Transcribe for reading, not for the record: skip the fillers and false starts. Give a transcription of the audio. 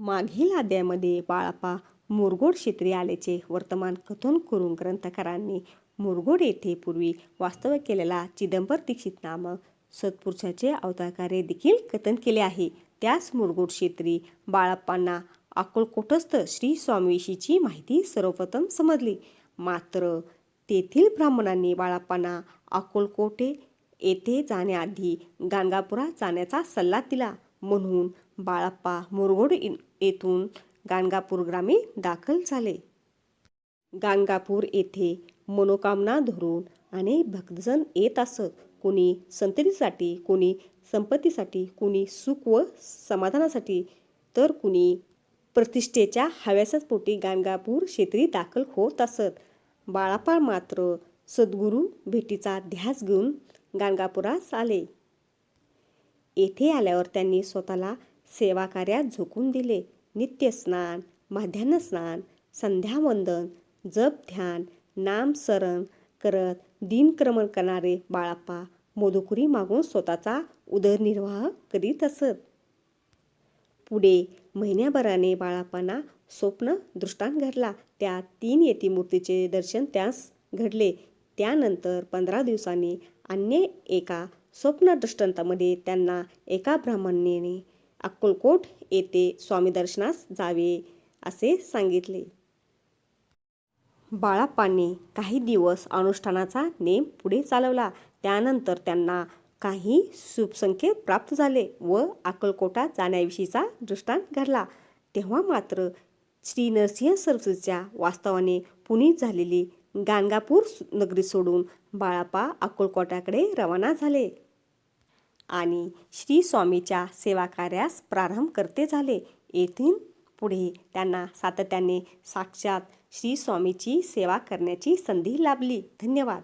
मागील अध्यायामध्ये बाळाप्पा मुरगोड क्षेत्री आल्याचे वर्तमान कथन करून ग्रंथकारांनी मुरगोड येथे पूर्वी वास्तव्य केलेला चिदंबर दीक्षित नामक सत्पुरुषाचे अवतारकार्य देखील कथन केले आहे. त्याच मुरगोड क्षेत्री बाळाप्पांना अक्कलकोटस्थ श्री स्वामीविषयीची माहिती सर्वप्रथम समजली. मात्र तेथील ब्राह्मणांनी बाळाप्पांना अक्कलकोट येथे जाण्याआधी गाणगापुरात जाण्याचा सल्ला दिला. म्हणून बाळाप्पा मुरगोड येथून गाणगापूरग्रामी दाखल झाले. गाणगापूर येथे मनोकामना धरून अनेक भक्तजन येत असत. कोणी संततीसाठी, कोणी संपत्तीसाठी, कोणी सुख व समाधानासाठी, तर कोणी प्रतिष्ठेच्या हव्यासाच पोटी गाणगापूर क्षेत्री दाखल होत असत. बाळाप्पा मात्र सद्गुरू भेटीचा ध्यास घेऊन गाणगापुरास आले. येथे आल्यावर त्यांनी स्वतःला सेवाकार्यात झोकून दिले. नित्यस्नान, माध्यान्ह स्नान, संध्यावंदन, जप ध्यान, नामस्मरण करत दिनक्रमण करणारे बाळाप्पा मधुकुरी मागून स्वतःचा उदरनिर्वाह करीत असत. पुढे महिन्याभराने बाळाप्पांना स्वप्न दृष्टांत घडला. त्या 3 यतिमूर्तीचे दर्शन त्यास घडले. त्यानंतर 15 दिवसांनी अन्य एका स्वप्न दृष्टांतामध्ये त्यांना एका ब्राह्मणाने अक्कलकोट येथे स्वामी दर्शनास जावे असे सांगितले. बाळाप्पांनी काही दिवस अनुष्ठानाचा नेम पुढे चालवला. त्यानंतर त्यांना काही शुभसंकेत प्राप्त झाले व अक्कलकोटात जाण्याविषयीचा दृष्टांत घडला. तेव्हा मात्र श्री नरसिंह सरस्वतीच्या वास्तवाने पुनीत झालेली गाणगापूर नगरी सोडून बाळाप्पा अक्कलकोटाकडे रवाना झाले आणि श्री स्वामीच्या सेवाकार्यास प्रारंभ करते झाले. येथून पुढे त्यांना सातत्याने साक्षात श्री स्वामीची सेवा करण्याची संधी लाभली. धन्यवाद.